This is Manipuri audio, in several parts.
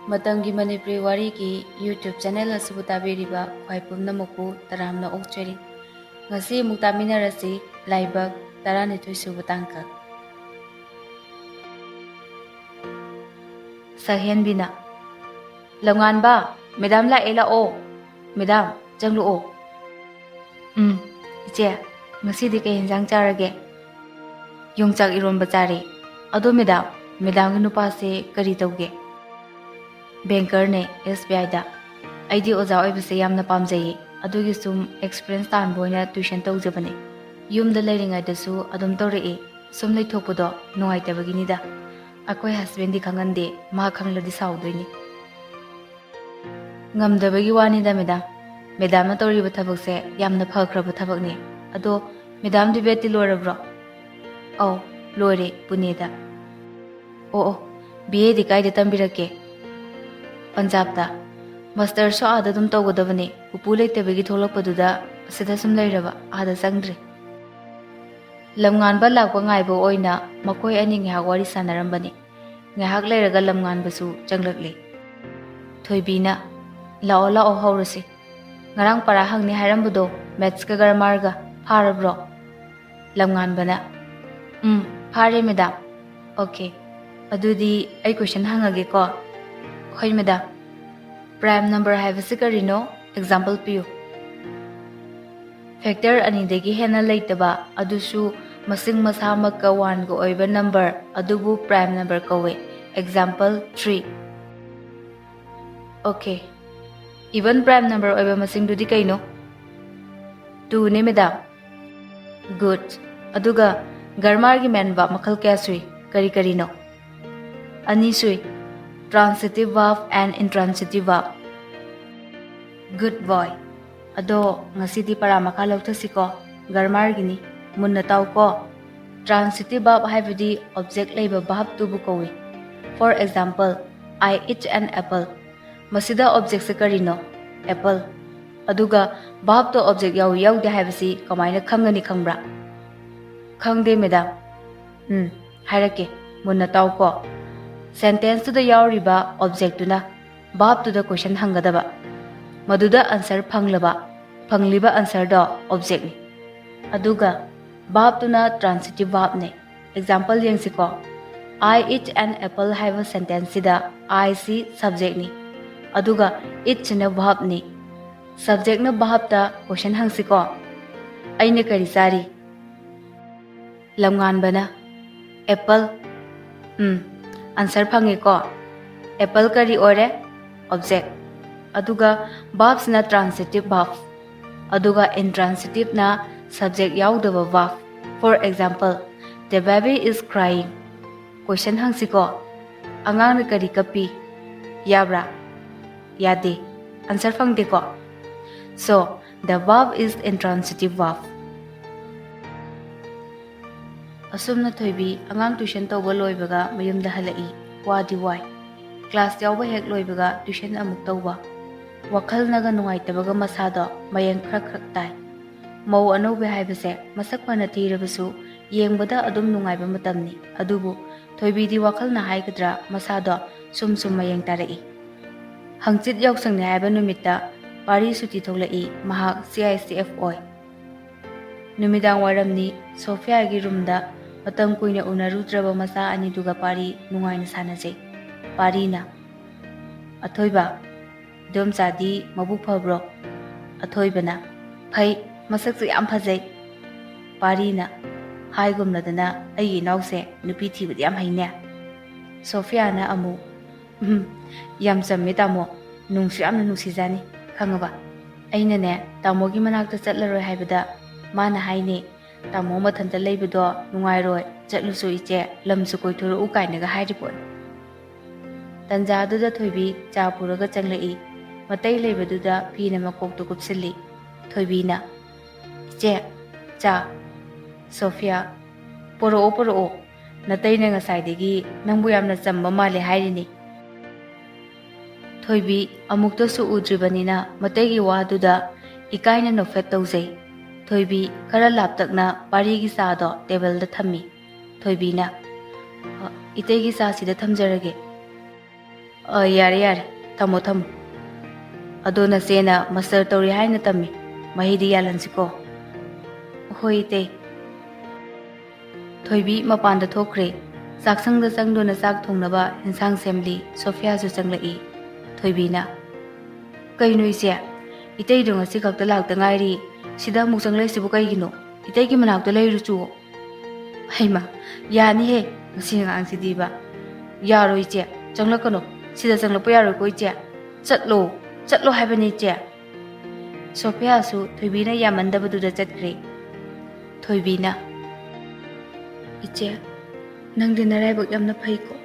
ꯃꯇꯝꯒꯤ ꯃꯅꯤꯄꯨꯔꯤ ꯋꯥꯔꯤꯒꯤ ꯌꯨꯇ꯭ꯌꯨꯕ ꯆꯦꯅꯦꯜ ꯑꯁꯤꯕꯨ ꯇꯥꯕꯤꯔꯤꯕ ꯈ꯭ꯋꯥꯏ ꯄꯨꯝꯅꯃꯛꯄꯨ ꯇꯔꯥꯝꯅ ꯑꯣꯛꯆꯔꯤ꯫ ꯉꯁꯤ ꯑꯃꯨꯛ ꯇꯥꯃꯤꯟꯅꯔꯁꯤ ꯂꯥꯏꯕꯛ 12 ꯁꯨꯕ ꯇꯥꯡꯀꯛ꯫ ꯁꯍꯦꯟꯕꯤꯅ ꯂꯝꯉꯥꯟꯕ ꯃꯦꯗꯥꯝ ꯂꯥꯛꯑꯦ ꯂꯥꯛꯑꯣ ꯃꯦꯗꯥꯝ ꯆꯪꯂꯛꯑꯣ꯫ ꯏꯆꯦ ꯉꯁꯤꯗꯤ ꯀꯩ ꯌꯦꯟꯖꯥꯡ ꯆꯥꯔꯒꯦ? ꯌꯣꯡꯆꯥꯛ ꯏꯔꯣꯟꯕ ꯆꯥꯔꯦ꯫ ꯑꯗꯣ ꯃꯦꯗꯥꯝꯒꯤ ꯅꯨꯄꯥꯁꯦ ꯀꯔꯤ ꯇꯧꯒꯦ? ꯕꯦꯡꯀꯔꯅꯦ SBIꯗ꯫ ꯑꯩꯗꯤ ꯑꯣꯖꯥ ꯑꯣꯏꯕꯁꯦ ꯌꯥꯝꯅ ꯄꯥꯝꯖꯩꯌꯦ, ꯑꯗꯨꯒꯤ ꯁꯨꯝ ꯑꯦꯛꯁꯄꯤꯔꯤꯌꯦꯟꯁ ꯇꯥꯟꯕ ꯑꯣꯏꯅ ꯇ꯭ꯌꯨꯁꯟ ꯇꯧꯖꯕꯅꯦ꯫ ꯌꯨꯝꯗ ꯂꯩꯔꯤꯉꯩꯗꯁꯨ ꯑꯗꯨꯝ ꯇꯧꯔꯛꯏ, ꯁꯨꯝ ꯂꯩꯊꯣꯛꯄꯗꯣ ꯅꯨꯡꯉꯥꯏꯇꯕꯒꯤꯅꯤꯗ꯫ ꯑꯩꯈꯣꯏ ꯍꯁꯕꯦꯟꯗꯤ ꯈꯪꯍꯟꯗꯦ, ꯃꯥ ꯈꯪꯂꯗꯤ ꯁꯥꯎꯗꯣꯏꯅꯤ꯫ ꯉꯝꯗꯕꯒꯤ ꯋꯥꯅꯤꯗ ꯃꯦꯗꯥꯝꯅ ꯇꯧꯔꯤꯕ ꯊꯕꯛꯁꯦ ꯌꯥꯝꯅ ꯐꯈ꯭ꯔꯕ ꯊꯕꯛꯅꯤ꯫ ꯑꯗꯣ ꯃꯦꯗꯥꯝꯗꯤ ꯕꯦꯠꯇꯤ ꯂꯣꯏꯔꯕ꯭ꯔꯣ? ꯑꯧ ꯂꯣꯏꯔꯦ, ꯄꯨꯅꯦꯗ꯫ ꯑꯣ BAꯗꯤ ꯀꯥꯏꯗ ꯇꯝꯕꯤꯔꯛꯀꯦ? ꯄꯟꯖꯥꯕꯇ꯫ ꯃꯥꯁꯇꯔꯁꯨ ꯑꯥꯗ ꯑꯗꯨꯝ ꯇꯧꯒꯗꯕꯅꯦ, ꯄꯨꯄꯨ ꯂꯩꯇꯕꯒꯤ ꯊꯣꯛꯂꯛꯄꯗꯨꯗ ꯑꯁꯤꯗ ꯁꯨꯝ ꯂꯩꯔꯕ, ꯑꯥꯗ ꯆꯪꯗ꯭ꯔꯦ꯫ ꯂꯝꯉꯥꯟꯕ ꯂꯥꯛꯄ ꯉꯥꯏꯕ ꯑꯣꯏꯅ ꯃꯈꯣꯏ ꯑꯅꯤ ꯉꯥꯏꯍꯥꯛ ꯋꯥꯔꯤ ꯁꯥꯟꯅꯔꯝꯕꯅꯤ꯫ ꯉꯥꯏꯍꯥꯛ ꯂꯩꯔꯒ ꯂꯝꯉꯥꯟꯕꯁꯨ ꯆꯪꯂꯛꯂꯦ꯫ ꯊꯣꯏꯕꯤꯅ ꯂꯥꯛꯑꯣ ꯂꯥꯛꯑꯣ ꯍꯧꯔꯁꯤ꯫ ꯉꯔꯥꯡ ꯄꯔꯥ ꯍꯪꯅꯤ ꯍꯥꯏꯔꯝꯕꯗꯣ ꯃꯦꯊꯁꯀ ꯒ꯭ꯔꯥꯃꯥꯔꯒ ꯐꯥꯔꯕ꯭ꯔꯣ? ꯂꯝꯉꯥꯟꯕꯅ ꯐꯥꯔꯦ ꯃꯦꯗꯥꯝ꯫ ꯑꯣꯀꯦ, ꯑꯗꯨꯗꯤ ꯑꯩ ꯀꯣꯏꯁꯟ ꯍꯪꯉꯒꯦꯀꯣ꯫ ꯍꯣꯏ ꯃꯦꯗꯥꯝ꯫ ꯄ꯭ꯔꯥꯏꯝ ꯅꯝꯕꯔ ꯍꯥꯏꯕꯁꯤ ꯀꯔꯤꯅꯣ? ꯑꯦꯛꯖꯥꯝꯄꯜ ꯄꯤꯌꯨ꯫ ꯐꯦꯛꯇꯔ ꯑꯅꯤꯗꯒꯤ ꯍꯦꯟꯅ ꯂꯩꯇꯕ, ꯑꯗꯨꯁꯨ ꯃꯁꯤꯡ ꯃꯁꯥꯃꯛꯀ 1ꯒ ꯑꯣꯏꯕ ꯅꯝꯕꯔ ꯑꯗꯨꯕꯨ ꯄ꯭ꯔꯥꯏꯝ ꯅꯝꯕꯔ ꯀꯧꯋꯦ꯫ Example 3꯫ Okay, even prime number ꯑꯣꯏꯕ ꯃꯁꯤꯡꯗꯨꯗꯤ ꯀꯩꯅꯣ? 2ꯅꯦ ꯃꯦꯗꯥꯝ꯫ ꯒꯨꯗ꯫ ꯑꯗꯨꯒ ꯒ꯭ꯔꯥꯃꯥꯔꯒꯤ ꯃꯦꯟ ꯚꯔꯕ ꯃꯈꯜ ꯀꯌꯥ ꯁꯨꯏ? ꯀꯔꯤ ꯀꯔꯤꯅꯣ? 2 ꯁꯨꯏ, ꯇ꯭ꯔꯥꯟꯁꯤꯇꯤꯚ ꯚꯔꯕ ꯑꯦꯟ ꯏꯟꯇ꯭ꯔꯥꯟꯁꯤꯇꯤꯚ ꯚꯔꯕ꯫ ꯒꯨꯗ ꯕꯣꯏ꯫ ꯑꯗꯣ ꯉꯁꯤꯗꯤ ꯄꯔꯥ ꯃꯈꯥ ꯂꯧꯊꯁꯤꯀꯣ, ꯒ꯭ꯔꯥꯃꯥꯔꯒꯤꯅꯤ, ꯃꯨꯟꯅ ꯇꯥꯎꯀꯣ꯫ ꯇ꯭ꯔꯥꯟꯁꯤꯇꯤꯚ ꯚꯔꯕ ꯍꯥꯏꯕꯗꯤ ꯑꯣꯕꯖꯦꯛ ꯂꯩꯕ ꯚꯔꯕꯇꯨꯕꯨ ꯀꯧꯏ꯫ Four example, I eat an apple꯫ ꯃꯁꯤꯗ ꯑꯣꯕꯖꯦꯛꯁꯦ ꯀꯔꯤꯅꯣ? ꯑꯦꯄꯜ꯫ ꯑꯗꯨꯒ ꯚꯔꯕꯇꯣ ꯑꯣꯕꯖꯦꯛ ꯌꯥꯎꯏ ꯌꯥꯎꯗꯦ ꯍꯥꯏꯕꯁꯤ ꯀꯃꯥꯏꯅ ꯈꯪꯒꯅꯤ ꯈꯪꯕ꯭ꯔꯥ? ꯈꯪꯗꯦ ꯃꯦꯗꯥꯝ꯫ ꯍꯥꯏꯔꯛꯀꯦ, ꯃꯨꯟꯅ ꯇꯥꯎꯀꯣ꯫ ꯁꯦꯟꯇꯦꯟꯁꯇꯨꯗ ꯌꯥꯎꯔꯤꯕ ꯑꯣꯕꯖꯦꯛꯇꯨꯅ ꯚꯔꯕꯇꯨꯗ ꯀꯣꯏꯁꯟ ꯍꯪꯒꯗꯕ, ꯃꯗꯨꯗ ꯑꯟꯁꯔ ꯐꯪꯂꯕ, ꯐꯪꯂꯤꯕ ꯑꯟꯁꯔꯗꯣ ꯑꯣꯕꯖꯦꯛꯅꯤ꯫ ꯑꯗꯨꯒ ꯚꯔꯕꯇꯨꯅ ꯇ꯭ꯔꯥꯟꯁꯤꯇꯤꯚ ꯚꯔꯕꯅꯦ꯫ Example ꯌꯦꯡꯁꯤꯀꯣ꯫ I eat an apple ꯍꯥꯏꯕ ꯁꯦꯟꯇꯦꯟꯁꯁꯤꯗ I ꯁꯤ ꯁꯕꯖꯦꯛꯅꯤ, ꯑꯗꯨꯒ ꯏꯠꯁꯤꯅ ꯚꯔꯕꯅꯤ꯫ ꯁꯕꯖꯦꯛꯅ ꯚꯔꯕꯇ ꯀꯣꯏꯁꯟ ꯍꯪꯁꯤꯀꯣ꯫ ꯑꯩꯅ ꯀꯔꯤ ꯆꯥꯔꯤ? ꯂꯝꯉꯥꯟꯕꯅ ꯑꯦꯄꯜ꯫ ꯑꯟꯁꯔ ꯐꯪꯉꯦꯀꯣ꯫ ꯑꯦꯄꯜ ꯀꯔꯤ ꯑꯣꯏꯔꯦ? ꯑꯣꯕꯖꯦꯛ꯫ ꯑꯗꯨꯒ ꯚꯔꯕꯁꯤꯅ ꯇ꯭ꯔꯥꯟꯁꯤꯇꯤꯚ ꯚꯔꯕ, ꯑꯗꯨꯒ ꯏꯟꯇ꯭ꯔꯥꯟꯁꯤꯇꯤꯚꯅ ꯁꯕꯖꯦꯛ ꯌꯥꯎꯗꯕ verb. Four example, The baby is crying꯫ ꯀꯣꯏꯁꯟ ꯍꯪꯁꯤꯀꯣ꯫ ꯑꯉꯥꯡꯅ ꯀꯔꯤ ꯀꯞꯄꯤ? ꯌꯥꯕ꯭ꯔꯥ? ꯌꯥꯗꯦ, answer ꯐꯪꯗꯦꯀꯣ꯫ So, the verb is intransitive verb꯫ ꯑꯁꯨꯝꯅ ꯊꯣꯏꯕꯤ ꯑꯉꯥꯡ ꯇ꯭ꯌꯨꯁꯟ ꯇꯧꯕ ꯂꯣꯏꯕꯒ ꯃꯌꯨꯝꯗ ꯍꯜꯂꯛꯏ꯫ ꯋꯥꯗꯤ ꯋꯥꯏ꯫ ꯀ꯭ꯂꯥꯁ ꯌꯥꯎꯕ ꯍꯦꯛ ꯂꯣꯏꯕꯒ ꯇ꯭ꯌꯨꯁꯟ ꯑꯃꯨꯛ ꯇꯧꯕ꯫ ꯋꯥꯈꯜꯅꯒ ꯅꯨꯡꯉꯥꯏꯇꯕꯒ ꯃꯁꯥꯗꯣ ꯃꯌꯦꯡ ꯈꯔ ꯇꯥꯏ꯫ ꯃꯧ ꯑꯅꯧꯕꯤ ꯍꯥꯏꯕꯁꯦ ꯃꯁꯛ ꯐꯅ ꯊꯤꯔꯕꯁꯨ ꯌꯦꯡꯕꯗ ꯑꯗꯨꯝ ꯅꯨꯡꯉꯥꯏꯕ ꯃꯇꯝꯅꯤ꯫ ꯑꯗꯨꯕꯨ ꯊꯣꯏꯕꯤꯗꯤ ꯋꯥꯈꯜꯅ ꯍꯥꯏꯒꯗ꯭ꯔꯥ ꯃꯁꯥꯗꯣ ꯁꯨꯝ ꯃꯌꯦꯡ ꯇꯥꯔꯛꯏ꯫ ꯍꯪꯆꯤꯠ ꯌꯥꯎꯁꯪꯅꯤ ꯍꯥꯏꯕ ꯅꯨꯃꯤꯠꯇ ꯄꯥꯔꯤ ꯁꯨꯇꯤ ꯊꯣꯛꯂꯛꯏ꯫ ꯃꯍꯥꯛ CICF ꯑꯣꯏ꯫ ꯅꯨꯃꯤꯗꯥꯡ ꯋꯥꯏꯔꯝꯅꯤ꯫ ꯁꯣꯐꯤꯌꯥꯒꯤ ꯔꯨꯝꯗ ꯃꯇꯝ ꯀꯨꯏꯅ ꯎꯅꯔꯨꯗ꯭ꯔꯕ ꯃꯆꯥ ꯑꯅꯤꯗꯨꯒ ꯄꯥꯔꯤ ꯅꯨꯡꯉꯥꯏꯅ ꯁꯥꯟꯅꯖꯩ꯫ ꯄꯥꯔꯤꯅ ꯑꯊꯣꯏꯕ, ꯏꯗꯣꯝꯆꯥꯗꯤ ꯃꯕꯨꯛ ꯐꯕ꯭ꯔꯣ? ꯑꯊꯣꯏꯕꯅ ꯐꯩ, ꯃꯁꯛꯁꯨ ꯌꯥꯝ ꯐꯖꯩ꯫ ꯄꯥꯔꯤꯅ ꯍꯥꯏꯒꯨꯝꯂꯗꯅ ꯑꯩꯒꯤ ꯏꯅꯥꯎꯁꯦ ꯅꯨꯄꯤ ꯊꯤꯕꯗꯤ ꯌꯥꯝ ꯍꯩꯅꯦ꯫ ꯁꯣꯐꯤꯌꯥꯅ ꯑꯃꯨꯛ ꯌꯥꯝ ꯆꯝꯃꯦ ꯇꯥꯃꯣ, ꯅꯨꯡꯁꯨ ꯌꯥꯝꯅ ꯅꯨꯡꯁꯤꯖꯥꯅꯤ꯫ ꯈꯪꯉꯕ, ꯑꯩꯅꯅꯦ ꯇꯥꯃꯣꯒꯤ ꯃꯅꯥꯛꯇ ꯆꯠꯂꯔꯣꯏ ꯍꯥꯏꯕꯗ ꯃꯥꯅ ꯍꯥꯏꯅꯦ, ꯇꯥꯃꯣ ꯃꯊꯟꯇ ꯂꯩꯕꯗꯣ ꯅꯨꯡꯉꯥꯏꯔꯣꯏ, ꯆꯠꯂꯨꯁꯨ ꯏꯆꯦ, ꯂꯝꯁꯨ ꯀꯣꯏꯊꯣꯔꯛꯎ ꯀꯥꯏꯅꯒ ꯍꯥꯏꯔꯤꯄꯣꯠꯅꯤ꯫ ꯇꯟꯖꯥꯗꯨꯗ ꯊꯣꯏꯕꯤ ꯆꯥ ꯄꯨꯔꯒ ꯆꯪꯂꯛꯏ꯫ ꯃꯇꯩ ꯂꯩꯕꯗꯨꯗ ꯐꯤꯅ ꯃꯀꯣꯛꯇꯨ ꯀꯨꯞꯁꯤꯜꯂꯤ꯫ ꯊꯣꯏꯕꯤꯅ ꯏꯆꯦ, ꯆꯥ꯫ ꯁꯣꯐꯤꯌꯥ ꯄꯣꯔꯛꯑꯣ, ꯅꯇꯩꯅ ꯉꯁꯥꯏꯗꯒꯤ ꯅꯪꯕꯨ ꯌꯥꯝꯅ ꯆꯝꯕ ꯃꯥꯜꯂꯦ ꯍꯥꯏꯔꯤꯅꯤ꯫ ꯊꯣꯏꯕꯤ ꯑꯃꯨꯛꯇꯁꯨ ꯎꯗ꯭ꯔꯤꯕꯅꯤꯅ ꯃꯇꯩꯒꯤ ꯋꯥꯗꯨꯗ ꯏꯀꯥꯏꯅ ꯅꯣꯛꯐꯦꯠ ꯇꯧꯖꯩ꯫ ꯊꯣꯏꯕꯤ ꯈꯔ ꯂꯥꯞꯇꯛꯅ ꯄꯥꯔꯤꯒꯤ ꯆꯥꯗꯣ ꯇꯦꯕꯜꯗ ꯊꯝꯃꯤ꯫ ꯊꯣꯏꯕꯤꯅ ꯏꯇꯩꯒꯤ ꯆꯥ ꯁꯤꯗ ꯊꯝꯖꯔꯒꯦ꯫ ꯌꯥꯔꯦ ꯌꯥꯔꯦ ꯊꯝꯃꯣ ꯊꯝꯃꯣ ꯑꯗꯣ ꯅꯆꯦꯅ ꯃꯁꯇꯔ ꯇꯧꯔꯤ ꯍꯥꯏꯅ ꯇꯝꯃꯤ ꯃꯍꯩꯗꯤ ꯌꯥꯜꯍꯟꯁꯤꯀꯣ ꯍꯣꯏ ꯏꯇꯩ ꯊꯣꯏꯕꯤ ꯃꯄꯥꯟꯗ ꯊꯣꯛꯈ꯭ꯔꯦ ꯆꯥꯛꯁꯪꯗ ꯆꯪꯗꯨꯅ ꯆꯥꯛ ꯊꯣꯡꯅꯕ ꯏꯟꯁꯥꯡ ꯁꯦꯝꯂꯤ ꯁꯣꯐꯤꯌꯥꯁꯨ ꯆꯪꯂꯛꯏ ꯊꯣꯏꯕꯤꯅ ꯀꯩꯅꯣ ꯏꯆꯦ ꯏꯇꯩꯗꯣ ꯉꯁꯤ ꯈꯛꯇ ꯂꯥꯛꯇ ꯉꯥꯏꯔꯤ ꯁꯤꯗ ꯑꯃꯨꯛ ꯆꯪꯂꯛꯏꯁꯤꯕꯨ ꯀꯩꯒꯤꯅꯣ ꯏꯇꯩꯒꯤ ꯃꯅꯥꯛꯇ ꯂꯩꯔꯨꯆꯨ ꯍꯩꯃ ꯌꯥꯅꯤꯍꯦ ꯉꯁꯤ ꯑꯉꯥꯡꯁꯤꯗꯤꯕ ꯌꯥꯔꯣꯏ ꯏꯆꯦ ꯆꯪꯂꯛꯀꯅꯣ ꯁꯤꯗ ꯆꯪꯂꯛꯄ ꯌꯥꯔꯣꯏꯀꯣ ꯏꯆꯦ ꯆꯠꯂꯣ ꯆꯠꯂꯣ ꯍꯥꯏꯕꯅꯤ ꯏꯆꯦ ꯁꯣꯐꯤꯌꯥꯁꯨ ꯊꯣꯏꯕꯤꯅ ꯌꯥꯝꯃꯟꯗꯕꯗꯨꯗ ꯆꯠꯈ꯭ꯔꯦ ꯊꯣꯏꯕꯤꯅ ꯏꯆꯦ ꯅꯪꯗꯤ ꯅꯔꯥꯏꯕꯛ ꯌꯥꯝꯅ ꯐꯩꯀꯣ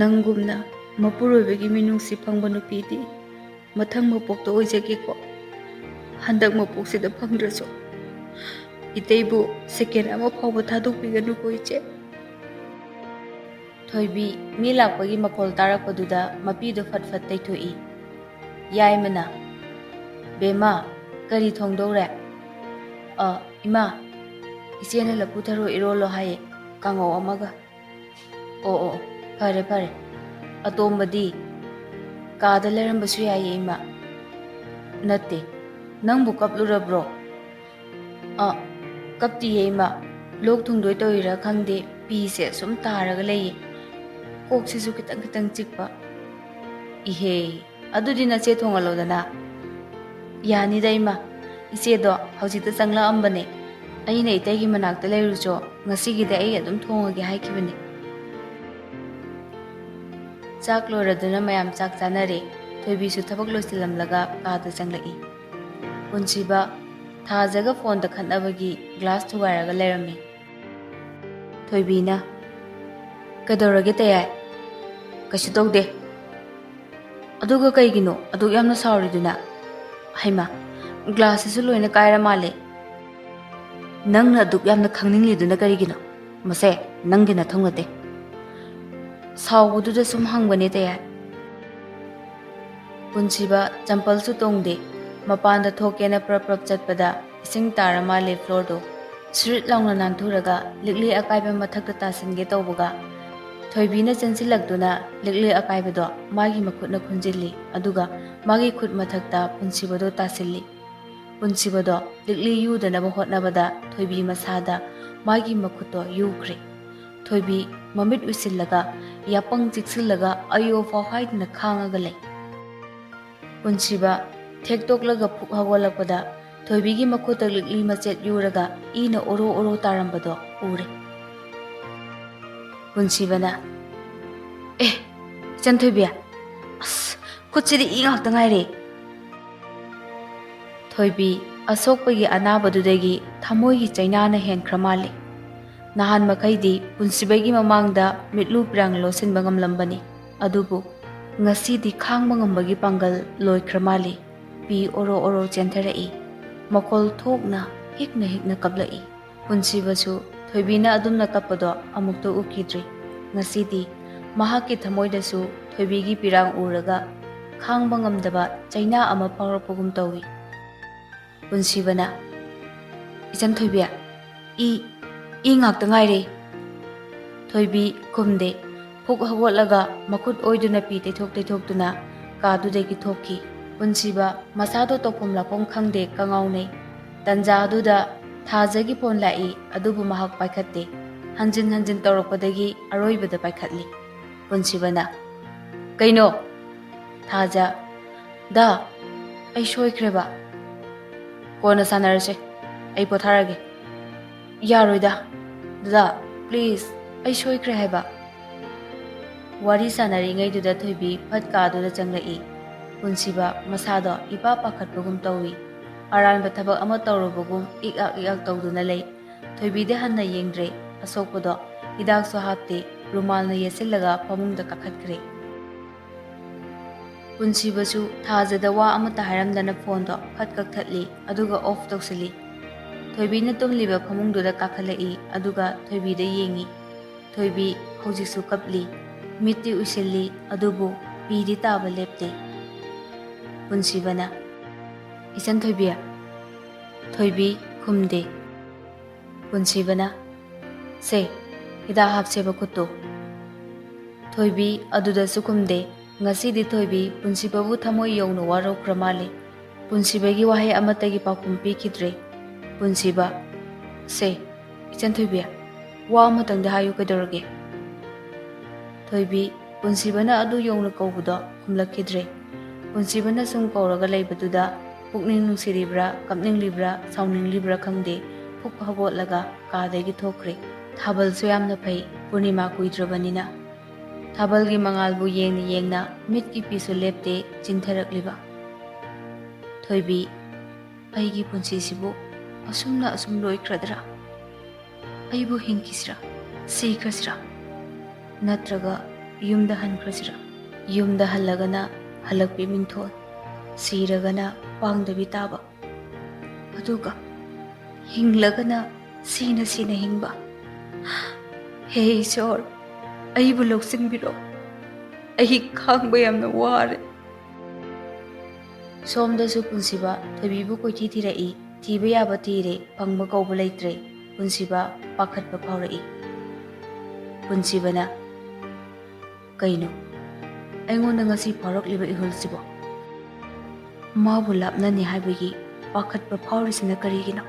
ꯅꯪꯒꯨꯝꯅ ꯃꯄꯨꯔꯣꯏꯕꯒꯤ ꯃꯤꯅꯨꯡꯁꯤ ꯐꯪꯕ ꯅꯨꯄꯤꯗꯤ ꯃꯊꯪ ꯃꯄꯣꯛꯇ ꯑꯣꯏꯖꯒꯦꯀꯣ ꯍꯟꯗꯛ ꯃꯄꯣꯛꯁꯤꯗ ꯐꯪꯗ꯭ꯔꯁꯨ 이때이부 세계는 아무 파워 다독비가누고 이제 ꯊꯣꯏꯕꯤ ꯃꯤ ꯂꯥꯛꯄꯒꯤ ꯃꯈꯣꯜ ꯇꯥꯔꯛꯄꯗꯨꯗ ꯃꯄꯤꯗꯨ ꯐꯠ-ꯐꯠ ꯇꯩꯊꯣꯛꯏ ꯌꯥꯏꯃꯅ ꯕꯦꯃꯥ ꯀꯔꯤ ꯊꯣꯡꯗꯧꯔꯦ ꯏꯃꯥ ꯏꯆꯦꯅ ꯂꯐꯨ ꯊꯔꯣ ꯏꯔꯣꯜꯂꯣ ꯍꯥꯏꯌꯦ ꯀꯥꯡꯉꯧ ꯑꯃꯒ ꯑꯣ ꯐꯔꯦ ꯐꯔꯦ ꯑꯇꯣꯝꯕꯗꯤ ꯀꯥꯗ ꯂꯩꯔꯝꯕꯁꯨ ꯌꯥꯏꯌꯦ ꯏꯃꯥ ꯅꯠꯇꯦ ꯅꯪꯕꯨ ꯀꯞꯂꯨꯔꯕ꯭ꯔꯣ ꯀꯞꯇꯤꯌꯦ ꯏꯃꯥ ꯂꯣꯛ ꯊꯨꯡꯗꯣꯏ ꯇꯧꯔꯤꯔꯥ ꯈꯪꯗꯦ ꯄꯤꯁꯦ ꯁꯨꯝ ꯇꯥꯔꯒ ꯂꯩꯌꯦ ꯀꯣꯛꯁꯤꯁꯨ ꯈꯤꯇꯪ ꯆꯤꯛꯄ 이헤 ꯑꯗꯨꯗꯤ ꯅꯆꯦ ꯊꯣꯡꯍꯜꯂꯣꯗꯅ ꯌꯥꯅꯤꯗ ꯏꯃꯥ 이ꯆꯦꯗꯣ ꯍꯧꯖꯤꯛꯇ ꯆꯪꯂꯛꯑꯝꯕꯅꯦ ꯑꯩꯅ 이때ꯒꯤ ꯃꯅꯥꯛꯇ ꯂꯩꯔꯨꯆꯣ ꯉꯁꯤꯒꯤꯗꯤ ꯑꯩ ꯑꯗꯨꯝ ꯊꯣꯡꯉꯒꯦ ꯍꯥꯏꯈꯤꯕꯅꯦ ꯆꯥꯛ ꯂꯣꯏꯔꯗꯨꯅ ꯃꯌꯥꯝ ꯆꯥꯛ ꯆꯥꯅꯔꯦ ꯊꯣꯏꯕꯤꯁꯨ ꯊꯕꯛ ꯂꯣꯏꯁꯤꯜꯂꯝꯂꯒ ꯀꯥꯗ ꯆꯪꯂꯛꯏ ꯄꯨꯟꯁꯤꯕ ꯊꯥꯖꯒ ꯐꯣꯟꯗ ꯈꯠꯅꯕꯒꯤ ꯒ꯭ꯂꯥꯁ ꯊꯨꯒꯥꯏꯔꯒ ꯂꯩꯔꯝꯃꯤ ꯊꯣꯏꯕꯤꯅ ꯀꯩꯗꯧꯔꯒꯦ ꯇꯌꯥꯏ ꯀꯩꯁꯨ ꯇꯧꯗꯦ ꯑꯗꯨꯒ ꯀꯩꯒꯤꯅꯣ ꯑꯗꯨꯛ ꯌꯥꯝꯅ ꯁꯥꯎꯔꯤꯗꯨꯅ ꯍꯩꯃꯥ ꯒ꯭ꯂꯥꯁꯁꯤꯁꯨ ꯂꯣꯏꯅ ꯀꯥꯏꯔ ꯃꯥꯜꯂꯦ ꯅꯪꯅ ꯑꯗꯨꯛ ꯌꯥꯝꯅ ꯈꯪꯅꯤꯡꯂꯤꯗꯨꯅ ꯀꯔꯤꯒꯤꯅꯣ ꯃꯁꯦ ꯅꯪꯒꯤ ꯅꯊꯧ ꯅꯠꯇꯦ ꯁꯥꯎꯕꯗꯨꯗ ꯁꯨꯝ ꯍꯪꯕꯅꯦ ꯇꯌꯥꯏ ꯄꯨꯟꯁꯤꯕ ꯆꯝꯄꯜꯁꯨ ꯇꯣꯡꯗꯦ ꯃꯄꯥꯟꯗ ꯊꯣꯛꯀꯦꯅ ꯄ꯭ꯔꯞ ꯆꯠꯄꯗ ꯏꯁꯤꯡ ꯇꯥꯔ ꯃꯥꯜꯂꯦ ꯐ꯭ꯂꯣꯔꯗꯣ ꯁ꯭ꯔꯤꯠ ꯂꯥꯎꯅ ꯅꯥꯟꯊꯨꯔꯒ ꯂꯤꯛꯂꯤ ꯑꯀꯥꯏꯕ ꯃꯊꯛꯇ ꯇꯥꯁꯤꯟꯒꯦ ꯇꯧꯕꯒ ꯊꯣꯏꯕꯤꯅ ꯆꯦꯟꯁꯤꯜꯂꯛꯇꯨꯅ ꯂꯤꯛꯂꯤ ꯑꯀꯥꯏꯕꯗꯣ ꯃꯥꯒꯤ ꯃꯈꯨꯠꯅ ꯈꯨꯟꯖꯤꯜꯂꯤ ꯑꯗꯨꯒ ꯃꯥꯒꯤ ꯈꯨꯠ ꯃꯊꯛꯇ ꯄꯨꯟꯁꯤꯕꯗꯣ ꯇꯥꯁꯤꯜꯂꯤ ꯄꯨꯟꯁꯤꯕꯗꯣ ꯂꯤꯛꯂꯤ ꯌꯨꯗꯅꯕ ꯍꯣꯠꯅꯕꯗ ꯊꯣꯏꯕꯤ ꯃꯁꯥꯗ ꯃꯥꯒꯤ ꯃꯈꯨꯠꯇꯣ ꯌꯨꯈ꯭ꯔꯦ ꯊꯣꯏꯕꯤ ꯃꯃꯤꯠ ꯎꯏꯁꯤꯜꯂꯒ ꯌꯥꯄꯪ ꯆꯤꯛꯁꯤꯜꯂꯒ ꯑꯌꯣ ꯐꯥꯎ ꯍꯥꯏꯗꯅ ꯈꯥꯡꯉꯒ ꯂꯩ ꯄꯨꯟꯁꯤꯕ ꯊꯦꯛꯇꯣꯛꯂꯒ ꯐꯨꯛ ꯍꯧꯒꯠꯂꯛꯄꯗ ꯊꯣꯏꯕꯤꯒꯤ ꯃꯈꯨꯠꯇ ꯂꯤꯛꯂꯤ ꯃꯆꯦꯠ ꯌꯨꯔꯒ ꯏꯅ ꯑꯣꯔꯣ ꯇꯥꯔꯝꯕꯗꯣ ꯎꯔꯦ ꯄꯨꯟꯁꯤꯕꯅ ꯏꯆꯟꯊꯣꯏꯕꯤ ꯑꯁ ꯈꯨꯠꯁꯤꯗꯤ ꯏ ꯉꯥꯛꯇ ꯉꯥꯏꯔꯦ ꯊꯣꯏꯕꯤ ꯑꯁꯣꯛꯄꯒꯤ ꯑꯅꯥꯕꯗꯨꯗꯒꯤ ꯊꯃꯣꯏꯒꯤ ꯆꯩꯅꯥꯅ ꯍꯦꯟꯈ꯭ꯔ ꯃꯥꯜꯂꯤ ꯅꯍꯥꯟ ꯃꯈꯩꯗꯤ ꯄꯨꯟꯁꯤꯕꯒꯤ ꯃꯃꯥꯡꯗ ꯃꯤꯠꯂꯨ ꯄꯤꯔꯥꯡ ꯂꯣꯠꯁꯤꯟꯕ ꯉꯝꯂꯝꯕꯅꯤ ꯑꯗꯨꯕꯨ ꯉꯁꯤꯗꯤ ꯈꯥꯡꯕ ꯉꯝꯕꯒꯤ ꯄꯥꯡꯒꯜ ꯂꯣꯏꯈ꯭ꯔ ꯃꯥꯜꯂꯤ ꯄꯤ ꯑꯣꯔꯣ ꯆꯦꯟꯊꯔꯛꯏ ꯃꯈꯣꯜ ꯊꯣꯛꯅ ꯍꯤꯛꯅ ꯀꯞꯂꯛꯏ ꯄꯨꯟꯁꯤꯕꯁꯨ ꯊꯣꯏꯕꯤꯅ ꯑꯗꯨꯝꯅ ꯀꯞꯄꯗꯣ ꯑꯃꯨꯛꯇ ꯎꯈꯤꯗ꯭ꯔꯤ ꯉꯁꯤꯗꯤ ꯃꯍꯥꯛꯀꯤ ꯊꯃꯣꯏꯗꯁꯨ ꯊꯣꯏꯕꯤꯒꯤ ꯄꯤꯔꯥꯡ ꯎꯔꯒ ꯈꯥꯡꯕ ꯉꯝꯗꯕ ꯆꯩꯅꯥ ꯑꯃ ꯐꯥꯎꯔꯛꯄꯒꯨꯝ ꯇꯧꯏ ꯄꯨꯟꯁꯤꯕꯅ ꯏꯆꯟꯊꯣꯏꯕꯤ ꯏ ꯉꯥꯛꯇ ꯉꯥꯏꯔꯦ ꯊꯣꯏꯕꯤ ꯈꯨꯝꯗꯦ ꯐꯨꯛ ꯍꯧꯒꯠꯂꯒ ꯃꯈꯨꯠ ꯑꯣꯏꯗꯨꯅ ꯄꯤ ꯇꯩꯊꯣꯛꯇꯨꯅ ꯀꯥꯗꯨꯗꯒꯤ ꯊꯣꯛꯈꯤ ꯄꯨꯟꯁꯤꯕ ꯃꯁꯥꯗꯣ ꯇꯧꯐꯝ ꯂꯥꯛꯐꯝ ꯈꯪꯗꯦ ꯀꯉꯥꯎꯅꯩ ꯇꯟꯖꯥ ꯑꯗꯨꯗ ꯊꯥꯖꯒꯤ ꯐꯣꯟ ꯂꯥꯛꯏ ꯑꯗꯨꯕꯨ ꯃꯍꯥꯛ ꯄꯥꯏꯈꯠꯇꯦ ꯍꯟꯖꯤꯟ ꯇꯧꯔꯛꯄꯗꯒꯤ ꯑꯔꯣꯏꯕꯗ ꯄꯥꯏꯈꯠꯂꯤ ꯄꯨꯟꯁꯤꯕꯅ ꯀꯩꯅꯣ ꯊꯥꯖ ꯗꯥ ꯑꯩ ꯁꯣꯏꯈ꯭ꯔꯦꯕ ꯀꯣꯟꯅ ꯁꯥꯟꯅꯔꯁꯦ ꯑꯩ ꯄꯣꯊꯥꯔꯒꯦ ꯌꯥꯔꯣꯏꯗ ꯗꯥ ꯄ꯭ꯂꯤꯖ ꯑꯩ ꯁꯣꯏꯈ꯭ꯔꯦ ꯍꯥꯏꯕ ꯋꯥꯔꯤ ꯁꯥꯟꯅꯔꯤꯉꯩꯗꯨꯗ ꯊꯣꯏꯕꯤ ꯐꯠ ꯀꯥꯗꯨꯗ ꯆꯪꯂꯛꯏ ꯄꯨꯟꯁꯤꯕ ꯃꯁꯥꯗꯣ ꯏꯄꯥ ꯄꯥꯈꯠꯄꯒꯨꯝ ꯇꯧꯏ ꯑꯔꯥꯟꯕ ꯊꯕꯛ ꯑꯃ ꯇꯧꯔꯨꯕꯒꯨꯝ ꯏꯛ ꯇꯧꯗꯨꯅ ꯂꯩ ꯊꯣꯏꯕꯤꯗꯤ ꯍꯟꯅ ꯌꯦꯡꯗ꯭ꯔꯦ ꯑꯁꯣꯛꯄꯗꯣ ꯍꯤꯗꯥꯛꯁꯨ ꯍꯥꯞꯇꯦ ꯔꯨꯃꯥꯜꯅ ꯌꯦꯠꯁꯤꯜꯂꯒ ꯐꯃꯨꯡꯗ ꯀꯥꯈꯠꯈ꯭ꯔꯦ ꯄꯨꯟꯁꯤꯕꯁꯨ ꯊꯥꯖꯗ ꯋꯥ ꯑꯃꯠꯇ ꯍꯥꯏꯔꯝꯗꯅ ꯐꯣꯟꯗꯣ ꯐꯠ ꯀꯛꯊꯠꯂꯤ ꯑꯗꯨꯒ ꯑꯣꯐ ꯇꯧꯁꯤꯜꯂꯤ ꯊꯣꯏꯕꯤꯅ ꯇꯨꯝꯂꯤꯕ ꯐꯃꯨꯡꯗꯨꯗ ꯀꯥꯈꯠꯂꯛꯏ ꯑꯗꯨꯒ ꯊꯣꯏꯕꯤꯗ ꯌꯦꯡꯉꯤ ꯊꯣꯏꯕꯤ ꯍꯧꯖꯤꯛꯁꯨ ꯀꯞꯂꯤ ꯃꯤꯠꯇꯤ ꯎꯏꯁꯤꯜꯂꯤ ꯑꯗꯨꯕꯨ ꯄꯤꯗꯤ ꯇꯥꯕ ꯂꯦꯞꯇꯦ ꯄꯨꯟꯁꯤꯕꯅ ꯏꯆꯟꯊꯣꯏꯕꯤ ꯊꯣꯏꯕꯤ ꯈꯨꯝꯗꯦ ꯄꯨꯟꯁꯤꯕꯅ ꯁꯦ ꯍꯤꯗꯥꯛ ꯍꯥꯞꯁꯦꯕ ꯈꯨꯠꯇꯣ ꯊꯣꯏꯕꯤ ꯑꯗꯨꯗꯁꯨ ꯈꯨꯝꯗꯦ Ngasidi Thoibi Punsibabu Thamoi Yongno Warokra Male. Punsibagi Wahay Amatagi Pakum Pikidre. Punsiba Se Ichan Thoibia Wa Matang the Hayu Kadorge. Thoibi Punsibana Adu Yongno Kobuda Kumlakidre. Punsibana Sum Koraga Labatuda Pukning Nusiribra, Kapning Libra, Sounding Libra Kangde, Puk Habot Laga, Kadegi Tokre. Thabal Suyam the Pay, Purnima Kuidrabanina. Thabalgi Mangalbu Yeng Yengna, Mitki Pisu Lepte, Chintarak Liba. Thoibi Aigi Punsisibu, Asumna Asum Loi Kradra. Aibu Hinkisra, Seekrasra. Natraga, Yumda Hankrasra. Yumda Halagana, Halakpi Minthon. Siragana, Pang the Vitaba. Aduga Hinglagana, Sina Hingba. Hey, sir. Aibu Loxing Biro. Ahi Kang Bayam the war. Som the Supunsiba, Tabibu Kotiti, Tibia Batire, Pangba Gobalatre, Punsiba, Pakat Paparai. Punsibana Kaino. Angonangasi Parok Liba Ihulsibo. Mabulap Nani Hibigi, Pakat Paparis in the Karigino.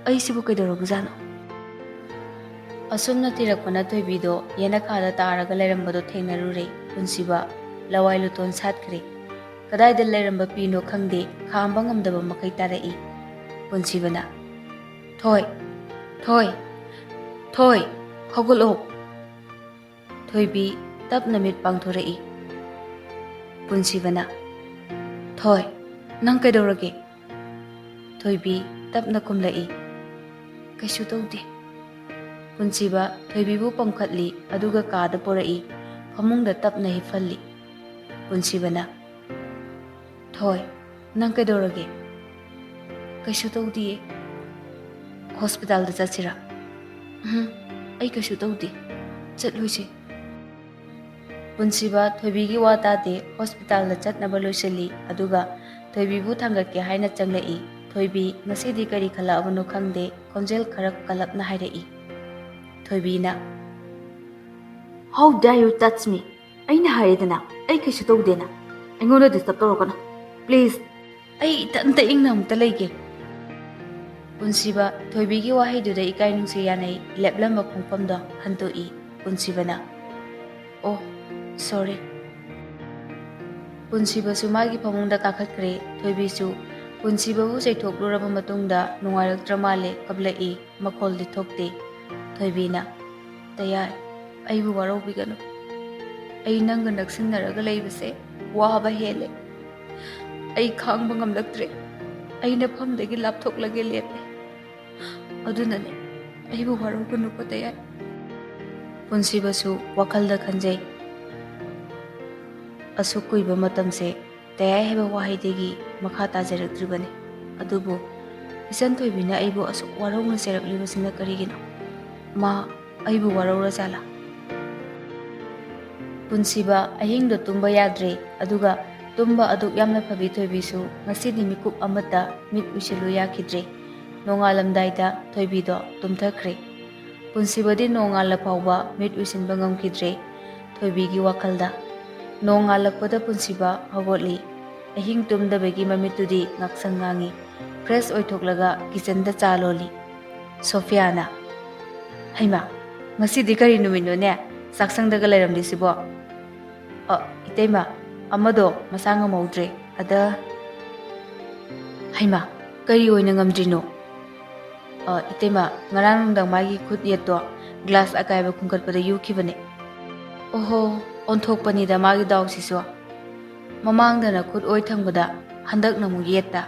Aisibuka de Rogzano. Asumna Tirakona Tobido, Yanakada Taraga Lerambado Tenarure, Punsiba, Lawai Luton Satkri. Kadai the Leramba Pino Kangde, Kambangam the Makaitare. Punsibana Toy, Hogolo Toybi, Tapnamit Pangtorei. Punsibana Toy, Nankadorage. Toybi, Tapnakumlai. Kashutodi. Punsiba, Toybibu Pamkatli, Aduga Kada Porai, Pamung the Tapna Hifali. Punsibana Toy, Nankadorage. Kashutodi. Hospital the Zasira. I Kashutodi. Said Lucy. Punsiba, Toybigi Watate, Hospital the Chat Nabalusali, Aduga, Toybibu Tangaki Haina Changlai, Toybi, Nasidi Kari Kala Avano Kangde, Konjel Karak Kalap Nahidai. Toybina. How dare you touch me? I know Haridana, I Kashutodina. I'm gonna disturb Torokana. Please, I don't think the lake. Punsiba, Toybigi Wahi do the Ikainu Siyanai, Leblamba Kumpamda, Hanto E. Punsibana. Oh. Sorry. Punsiba Sumagi Pamunda Kakakre, Toybisu, Punsiba was a talk Luraba Matunda, Nuarak Dramale, Kabla E, Makol de Tokte, Toybina. Tayai, I will waro bigano. I nanganaksin Naragalabase, Wahaba Hele. I can't bangam lactre. I napam the laptop like a late. Adunane, I will waro Gunupataya. Punsibasu, Wakalda Kanje. Asukuiba matamse tayai heba wahidegi makha tajaraktribane adubu isan toibina aibu asuk warongna seraklibasina karigino ma aibu warora sala Punsiba ahingdo tumba yadre aduga tumba aduk yamna phabi toibisu ngasidi mikup amata mit usilu yakidre nongalamdaida toibido tumthakre Punsibadi nongala phawba mit usinba ngamkidre toibigi wakalda Nongalakpada Punsiba Hogotli, a hing tum the begi mamitudi, Naksangangi, press oitoglaga, Gizenda Chaloli. Sofiana Haima, Masi Dikari Numino ne, Saksang the Galeram disibo. Itema, Amado, Masanga Maudre, Ada Haima, Kari Oinangam Drino. Itema, Narang the Magi could yet do, glass akaiba kunkat pada Yukibane. Oho. Onthokpani da magi daw siso mamang da na khut oi thangbada handak namu yetta